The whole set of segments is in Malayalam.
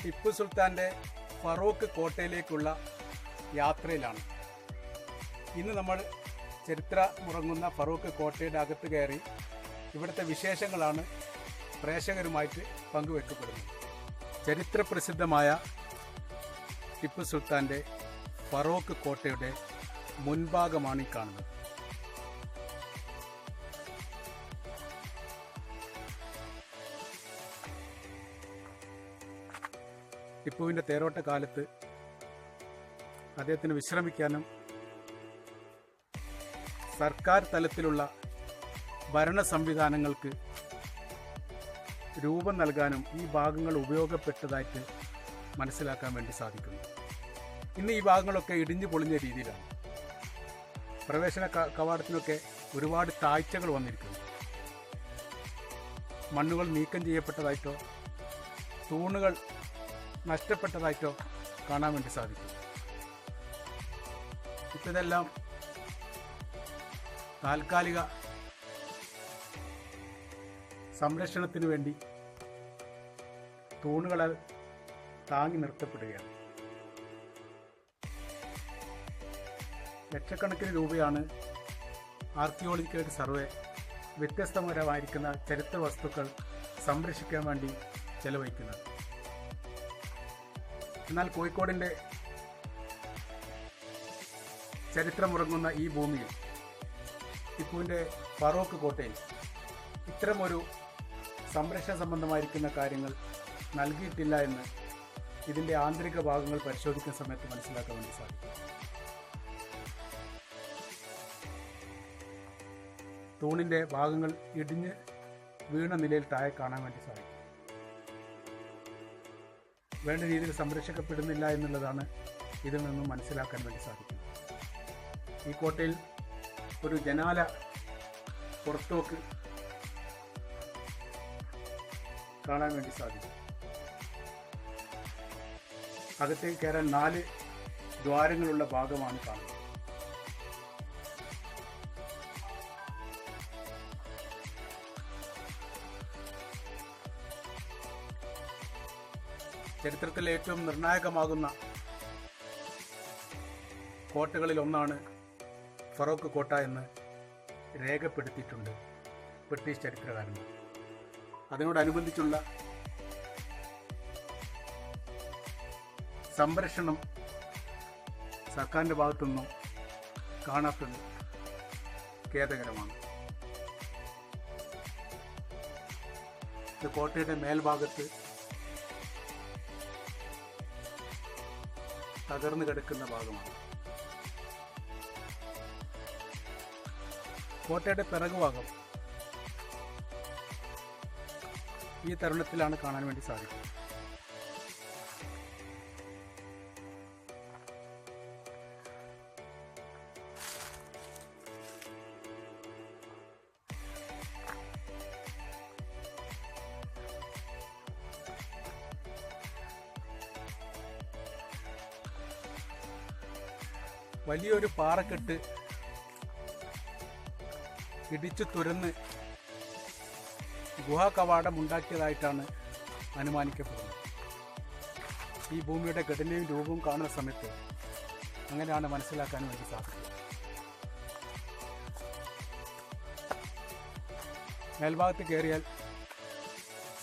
ടിപ്പു സുൽത്താൻ്റെ ഫറോക്ക് കോട്ടയിലേക്കുള്ള യാത്രയിലാണ്. ഇന്ന് നമ്മൾ ചരിത്രമുറങ്ങുന്ന ഫറോക്ക് കോട്ടയുടെ അകത്ത് കയറി ഇവിടുത്തെ വിശേഷങ്ങളാണ് പ്രേക്ഷകരുമായിട്ട് പങ്കുവെക്കപ്പെടുന്നത്. ചരിത്രപ്രസിദ്ധമായ ടിപ്പു സുൽത്താൻ്റെ ഫറോക്ക് കോട്ടയുടെ മുൻഭാഗമാണ് ഈ കാണുന്നത്. ടിപ്പുവിൻ്റെ തേരോട്ട കാലത്ത് അദ്ദേഹത്തിന് വിശ്രമിക്കാനും സർക്കാർ തലത്തിലുള്ള ഭരണ സംവിധാനങ്ങൾക്ക് രൂപം നൽകാനും ഈ ഭാഗങ്ങൾ ഉപയോഗപ്പെട്ടതായിട്ട് മനസ്സിലാക്കാൻ വേണ്ടി സാധിക്കുന്നു. ഇന്ന് ഈ ഭാഗങ്ങളൊക്കെ ഇടിഞ്ഞു പൊളിഞ്ഞ രീതിയിലാണ്. പ്രവേശന കവാടത്തിനൊക്കെ ഒരുപാട് താഴ്ചകൾ വന്നിരിക്കുന്നു. മണ്ണുകൾ നീക്കം ചെയ്യപ്പെട്ടതായിട്ടോ തൂണുകൾ നഷ്ടപ്പെട്ടതായിട്ടോ കാണാൻ വേണ്ടി സാധിക്കും. ഇതെല്ലാം താൽക്കാലിക സംരക്ഷണത്തിന് വേണ്ടി തൂണുകളാൽ താങ്ങി നിർത്തപ്പെടുകയാണ്. ലക്ഷക്കണക്കിന് രൂപയാണ് ആർക്കിയോളജിക്കൽ സർവേ വ്യത്യസ്തപരമായിരിക്കുന്ന ചരിത്ര വസ്തുക്കൾ സംരക്ഷിക്കാൻ വേണ്ടി ചെലവഴിക്കുന്നത്. എന്നാൽ കോഴിക്കോടിൻ്റെ ചരിത്രമുറങ്ങുന്ന ഈ ഭൂമിയിൽ ടിപ്പുവിൻ്റെ ഫറോക്ക് കോട്ടയിൽ ഇത്തരമൊരു സംരക്ഷണ സംബന്ധമായിരിക്കുന്ന കാര്യങ്ങൾ നൽകിയിട്ടില്ല എന്ന് ഇതിൻ്റെ ആന്തരിക ഭാഗങ്ങൾ പരിശോധിക്കുന്ന സമയത്ത് മനസ്സിലാക്കാൻ വേണ്ടി സാധിക്കും. തൂണിൻ്റെ ഭാഗങ്ങൾ ഇടിഞ്ഞ് വീണ നിലയിൽ താഴെ കാണാൻ വേണ്ടി സാധിക്കും. വേണ്ട രീതിയിൽ സംരക്ഷിക്കപ്പെടുന്നില്ല എന്നുള്ളതാണ് ഇതിൽ നിന്നും മനസ്സിലാക്കാൻ വേണ്ടി സാധിക്കുന്നത്. ഈ കോട്ടയിൽ ഒരു ജനാല പുറത്തോക്ക് കാണാൻ വേണ്ടി സാധിക്കും. അകത്തേക്ക് കയറാൻ 4 ദ്വാരങ്ങളുള്ള ഭാഗമാണ് കാണുന്നത്. ചരിത്രത്തിൽ ഏറ്റവും നിർണായകമാകുന്ന കോട്ടകളിൽ ഒന്നാണ് ഫറോക്ക് കോട്ട എന്ന് രേഖപ്പെടുത്തിയിട്ടുണ്ട് ബ്രിട്ടീഷ് ചരിത്രകാരന്മാർ. അതിനോടനുബന്ധിച്ചുള്ള സംരക്ഷണം സർക്കാരിൻ്റെ ഭാഗത്തുനിന്നും കാണാത്തത് ഖേദകരമാണ്. ഇത് കോട്ടയുടെ മേൽഭാഗത്ത് തകർന്നു കിടക്കുന്ന ഭാഗമാണ്. കോട്ടയുടെ പിറകുഭാഗം ഈ തരുണത്തിലാണ് കാണാൻ വേണ്ടി സാധിക്കുന്നത്. വലിയൊരു പാറക്കെട്ട് ഇടിച്ചു തുരന്ന് ഗുഹാ കവാടം ഉണ്ടാക്കിയതായിട്ടാണ് അനുമാനിക്കപ്പെടുന്നത്. ഈ ഭൂമിയുടെ ഘടനയും രൂപവും കാണുന്ന സമയത്ത് അങ്ങനെയാണ് മനസ്സിലാക്കാൻ വേണ്ടി സാധിക്കുന്നത്. മേൽഭാഗത്ത് കയറിയാൽ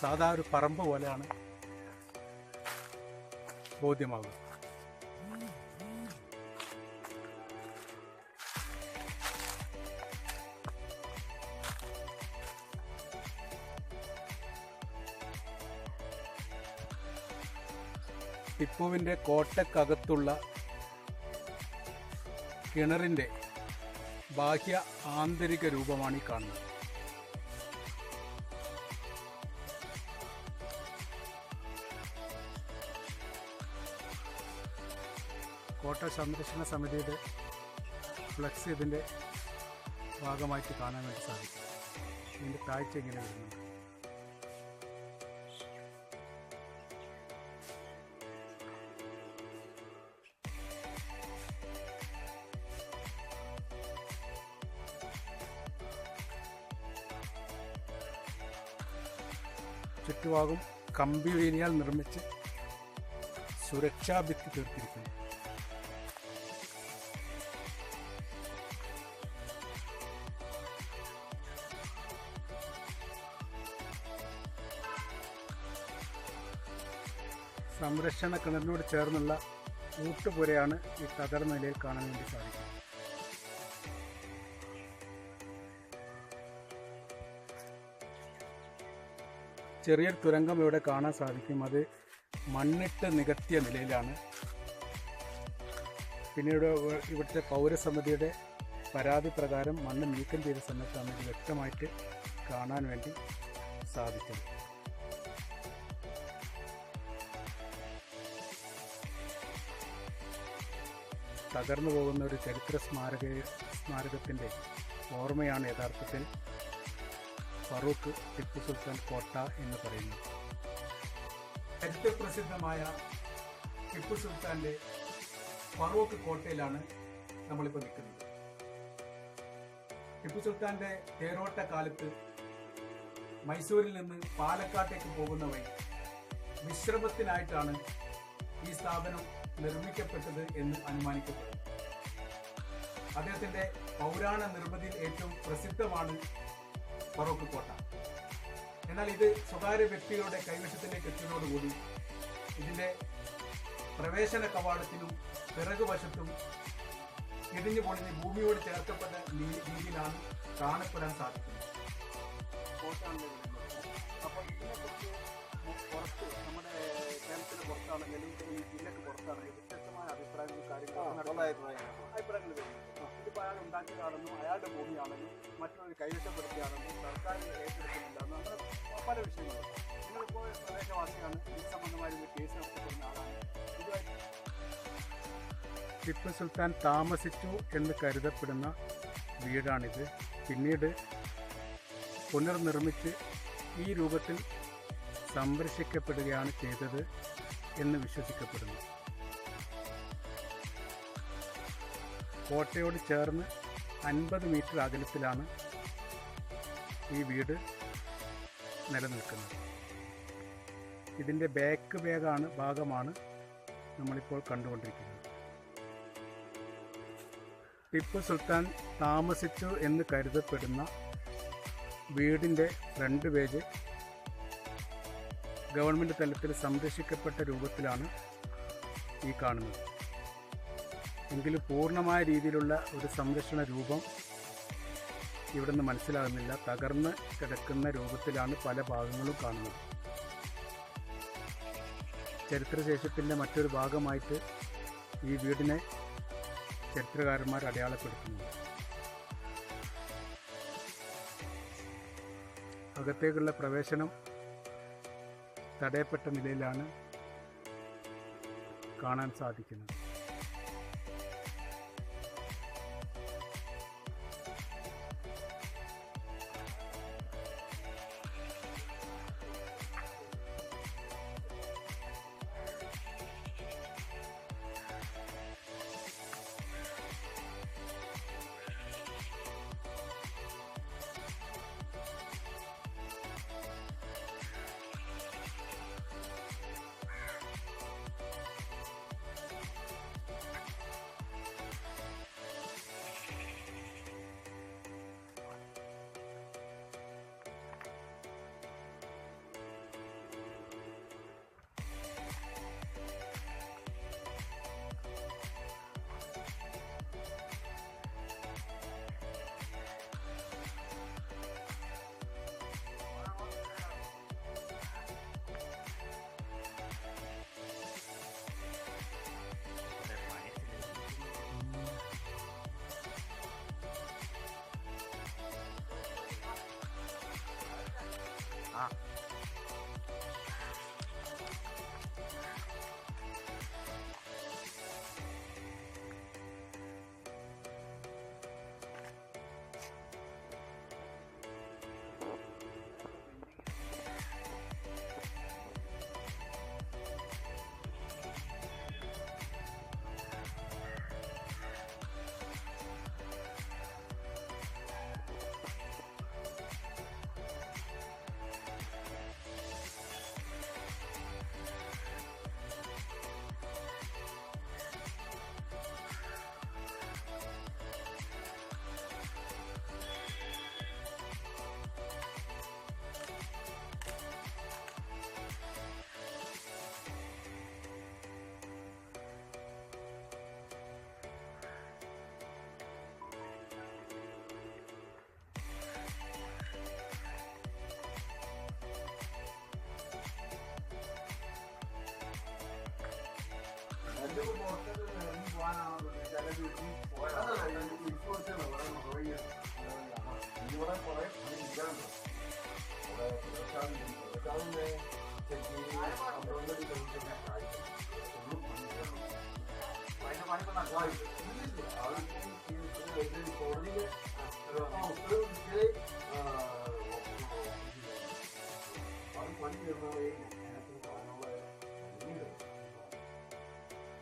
സാധാ ഒരു പറമ്പ് പോലെയാണ് ബോധ്യമാകുന്നത്. ടിപ്പുവിൻ്റെ കോട്ടക്കകത്തുള്ള കിണറിൻ്റെ ബാഹ്യ ആന്തരിക രൂപമാണ് ഈ കാണുന്നത്. കോട്ട സംരക്ഷണ സമിതിയുടെ ഫ്ലക്സ് ഇതിൻ്റെ ഭാഗമായിട്ട് കാണാൻ വേണ്ടി സാധിക്കും. ഇതിൻ്റെ കാഴ്ച ഇങ്ങനെ വരുന്നുണ്ട്. ചുറ്റുഭാഗം കമ്പി വേലിയാൽ നിർമ്മിച്ച് സുരക്ഷാ ഭിത്തി തീർത്തിരിക്കുന്നു. സംരക്ഷണ കിണറിനോട് ചേർന്നുള്ള ഊട്ടുപുരയാണ് ഈ തകർന്ന നിലയിൽ കാണാൻ വേണ്ടി സാധിക്കുന്നത്. ചെറിയൊരു തുരങ്കം ഇവിടെ കാണാൻ സാധിക്കും. അത് മണ്ണിട്ട് നികത്തിയ നിലയിലാണ്. പിന്നീട് ഇവിടുത്തെ പൗരസമിതിയുടെ പരാതി പ്രകാരം മണ്ണ് നീക്കം ചെയ്ത സമയത്താണ് ഇത് വ്യക്തമായിട്ട് കാണാൻ വേണ്ടി സാധിച്ചത്. തകർന്നു പോകുന്ന ഒരു ചരിത്ര സ്മാരകത്തിൻ്റെ ഓർമ്മയാണ് യഥാർത്ഥത്തിൽ ഫറൂഖ് ടിപ്പു സുൽത്താൻ കോട്ട എന്ന് പറയുന്നത്. ചരിത്ര പ്രസിദ്ധമായ ടിപ്പു സുൽത്താൻ്റെ ഫറൂഖ് കോട്ടയിലാണ് നമ്മളിപ്പോൾ നിൽക്കുന്നത്. ടിപ്പു സുൽത്താൻ്റെ തേരോട്ട കാലത്ത് മൈസൂരിൽ നിന്ന് പാലക്കാട്ടേക്ക് പോകുന്ന വഴി വിശ്രമത്തിനായിട്ടാണ് ഈ സ്ഥാപനം നിർമ്മിക്കപ്പെട്ടത് എന്ന് അനുമാനിക്കപ്പെടുന്നു. അദ്ദേഹത്തിൻ്റെ പൗരാണ നിർമ്മിതിയിൽ ഏറ്റവും പ്രസിദ്ധമാണ് ഫറൂഖ് കോട്ട. എന്നാൽ ഇത് സ്വകാര്യ വ്യക്തികളുടെ കൈവശത്തിലേക്ക് എത്തിയതോടുകൂടി ഇതിൻ്റെ പ്രവേശന കവാടത്തിനും പിറകുവശത്തും ഇടിഞ്ഞു പൊളിഞ്ഞ് ഭൂമിയോട് ചേർക്കപ്പെട്ട രീതിയിലാണ് കാണപ്പെടാൻ സാധിക്കുന്നത്. അപ്പോൾ ഇതിനെക്കുറിച്ച് പുറത്ത് നമ്മുടെ കേരളത്തിന് പുറത്താണെങ്കിലും ഈ ജില്ലക്ക് പുറത്താണെങ്കിലും വ്യത്യസ്തമായ അഭിപ്രായങ്ങളും കാര്യങ്ങളും അഭിപ്രായങ്ങൾ വരുന്നു. ഇതിപ്പോൾ അയാൾ ഉണ്ടാക്കിയതാണെന്നും അയാളുടെ ഭൂമിയാണെന്നും മറ്റുള്ളവർ കൈവശപ്പെടുത്തിയാണെന്നും സർക്കാർ ഏറ്റെടുക്കുന്നില്ലെന്നും അങ്ങനെ പല വിഷയങ്ങളും. നിങ്ങളിപ്പോൾ പ്രദേശവാസിയാണ്, ഇത് സംബന്ധമായ ഒരു കേസ് നടത്തപ്പെടുന്ന ആളാണ്. ഇതുമായിട്ട് ടിപ്പു സുൽത്താൻ താമസിച്ചു എന്ന് കരുതപ്പെടുന്ന വീടാണിത്. പിന്നീട് പുനർനിർമ്മിച്ച് ഈ രൂപത്തിൽ സംരക്ഷിക്കപ്പെടുകയാണ് ചെയ്തത് എന്ന് വിശ്വസിക്കപ്പെടുന്നു. കോട്ടയോട് ചേർന്ന് 50 മീറ്റർ അകലത്തിലാണ് ഈ വീട് നിലനിൽക്കുന്നത്. ഇതിൻ്റെ ബാക്ക് ഭാഗമാണ് നമ്മളിപ്പോൾ കണ്ടുകൊണ്ടിരിക്കുന്നത്. ടിപ്പു സുൽത്താൻ താമസിച്ചു എന്ന് കരുതപ്പെടുന്ന വീടിൻ്റെ ഫ്രണ്ട് പേജ് ഗവൺമെൻറ് തലത്തിൽ സംരക്ഷിക്കപ്പെട്ട രൂപത്തിലാണ് ഈ കാണുന്നത്. എങ്കിലും പൂർണ്ണമായ രീതിയിലുള്ള ഒരു സംരക്ഷണ രൂപം ഇവിടെ നിന്ന് മനസ്സിലാകുന്നില്ല. തകർന്ന് കിടക്കുന്ന രൂപത്തിലാണ് പല ഭാഗങ്ങളും കാണുന്നത്. ചരിത്രശേഷത്തിൻ്റെ മറ്റൊരു ഭാഗമായിട്ട് ഈ വീടിനെ ചരിത്രകാരന്മാർ അടയാളപ്പെടുത്തുന്നു. അകത്തേക്കുള്ള പ്രവേശനം തടയപ്പെട്ട നിലയിലാണ് കാണാൻ സാധിക്കുന്നത്.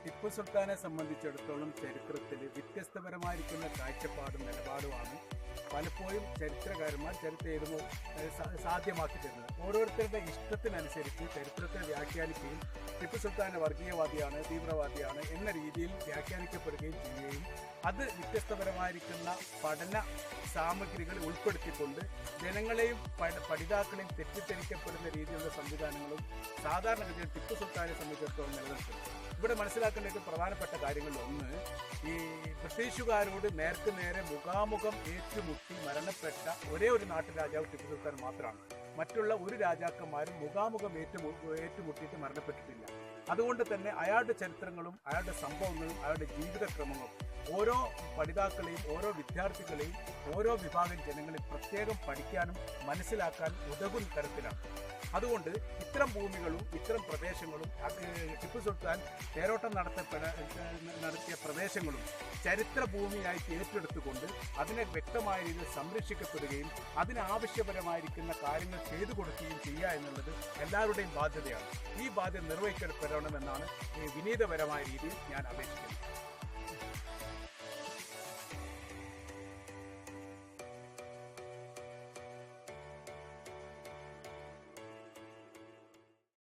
ടിപ്പു സുൽത്താനെ സംബന്ധിച്ചിടത്തോളം ചരിത്രത്തിൽ വ്യത്യസ്തപരമായിരിക്കുന്ന കാഴ്ചപ്പാടും നിലപാടുമാണ് പലപ്പോഴും ചരിത്രകാരന്മാർ ചരിത്രം എഴുതുമ്പോൾ സാധ്യമാക്കി തരുന്നത്. ഓരോരുത്തരുടെ ഇഷ്ടത്തിനനുസരിച്ച് ചരിത്രത്തെ വ്യാഖ്യാനിക്കുകയും ടിപ്പു സുൽത്താൻ വർഗീയവാദിയാണ്, തീവ്രവാദിയാണ് എന്ന രീതിയിൽ വ്യാഖ്യാനിക്കപ്പെടുകയും ചെയ്യുകയും അത് വ്യത്യസ്തപരമായിരിക്കുന്ന പഠന സാമഗ്രികൾ ഉൾപ്പെടുത്തിക്കൊണ്ട് ജനങ്ങളെയും പഠിതാക്കളെയും തെറ്റിദ്ധരിക്കപ്പെടുന്ന രീതിയിലുള്ള സംവിധാനങ്ങളും സാധാരണഗതിയിൽ ടിപ്പു സുൽത്താനെ സംബന്ധിച്ചിടത്തോളം നിലനിൽക്കുന്നു. ഇവിടെ മനസ്സിലാക്കേണ്ട ഏറ്റവും പ്രധാനപ്പെട്ട കാര്യങ്ങളിൽ ഒന്ന്, ഈ ബ്രിട്ടീഷുകാരോട് നേർക്ക് നേരെ മുഖാമുഖം ഏറ്റുമുട്ടി മരണപ്പെട്ട ഒരേ ഒരു നാട്ടുരാജാവ് ടിപ്പു സുൽത്താൻ മാത്രമാണ്. മറ്റുള്ള ഒരു രാജാക്കന്മാരും മുഖാമുഖം ഏറ്റുമുട്ടിയിട്ട് മരണപ്പെട്ടിട്ടില്ല. അതുകൊണ്ട് തന്നെ അയാളുടെ ചരിത്രങ്ങളും അയാളുടെ സംഭവങ്ങളും അയാളുടെ ജീവിതക്രമങ്ങളും ഓരോ പഠിതാക്കളെയും ഓരോ വിദ്യാർത്ഥികളെയും ഓരോ വിഭാഗം ജനങ്ങളെ പ്രത്യേകം പഠിക്കാനും മനസ്സിലാക്കാനും ഉതകുന്ന തരത്തിലാണ്. അതുകൊണ്ട് ഇത്തരം ഭൂമികളും ഇത്തരം പ്രദേശങ്ങളും ടിപ്പു സുൽത്താൻ തേരോട്ടം നടത്തിയ പ്രദേശങ്ങളും ചരിത്ര ഭൂമിയായിട്ട് ഏറ്റെടുത്തുകൊണ്ട് അതിനെ വ്യക്തമായ രീതിയിൽ സംരക്ഷിക്കപ്പെടുകയും അതിനാവശ്യപരമായിരിക്കുന്ന കാര്യങ്ങൾ ചെയ്തു കൊടുക്കുകയും ചെയ്യുക എന്നുള്ളത് എല്ലാവരുടെയും ബാധ്യതയാണ്. ഈ ബാധ്യത നിർവഹിക്കപ്പെടണമെന്നാണ് വിനീതപരമായ രീതിയിൽ ഞാൻ അപേക്ഷിക്കുന്നത്.